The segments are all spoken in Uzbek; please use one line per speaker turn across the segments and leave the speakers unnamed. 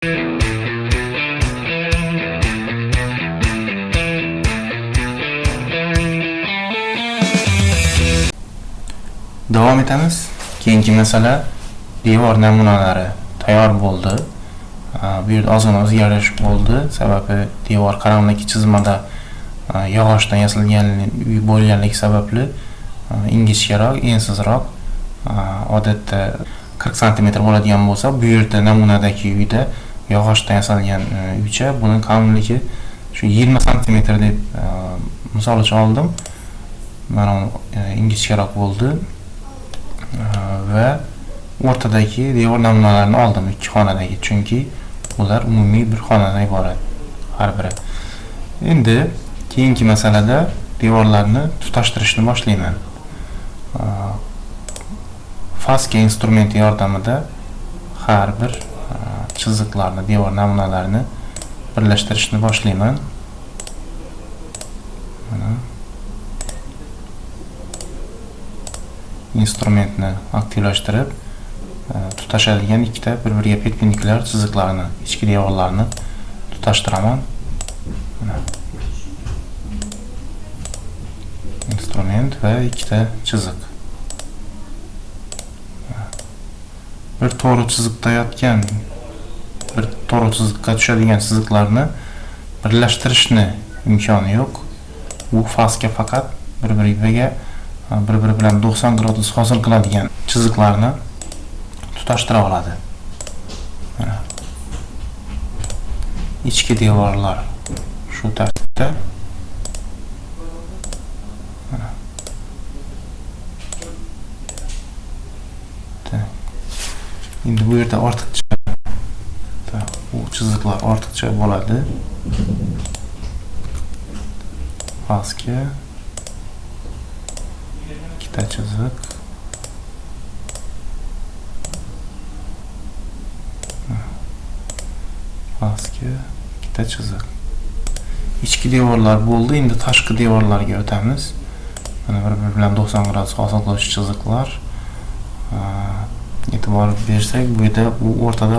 Davom etamiz. Keyingi masala devor namunalari tayyor bo'ldi. Bu yerda ozgina o'zgarish bo'ldi. Sababi devor qaramlik chizmada yog'ochdan yasalgan uy bo'lganligi sababli ingichkaroq, ensizroq, odatda 40 cm bo'ladigan bo'lsa, bu yerda namunadagi uyda yog'ochdan yasalgan uycha buni qaramligi shu 20 cm deb misol uchun oldim. Mana ingichkaroq bo'ldi. Va o'rtadagi devor namunalarini oldim ikki xonadagi, chunki ular umumiy bir xonadan iborat har biri. Endi keyingi masalada devorlarni tutashtirishni boshlayman. Faska instrumenti yordamida har bir chiziqlarni, devor namunalarini birlashtirishni boshlayman. Instrumentni aktivlashtirib tutashadigan ikkita bir-biriga perpendikulyar chiziqlarni, ichki devorlarni tutashtiraman. Instrument va ikkita chiziq. Bir to'g'ri chiziqda yotgan, bir to'g'ri chiziqqa tushadigan chiziqlarni birlashtirishni imkoni yo'q. Bu faska faqat bir-biriga bir-biri bilan 90 gradus hosil qiladigan chiziqlarni tutashtira oladi. Ichki devorlar shu tartibda. Endi bu yerda ortiqcha bu chiziqlar ortiqcha bo'ladi. Faska ikkita chiziq. Faska ikkita chiziq. Ichki devorlar bo'ldi. Endi tashqi devorlarga o'tamiz. Mana bir-biri bilan 90 gradus hosil qiluvchi chiziqlar. E'tibor bersak, bu yerda bu o'rtada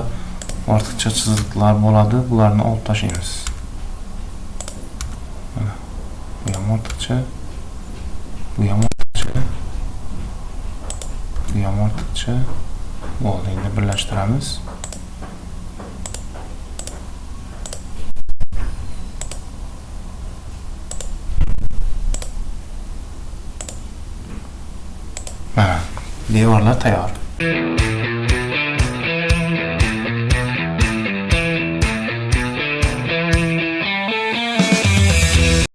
ortiqcha chiziqlar bo'ladi. Bularni olib tashlaymiz. Mana bu ham ortiqcha. Bu ham ortiqcha. Bu ham ortiqcha. Bo'ldi, endi birlashtiramiz. Mana devorlar tayyor.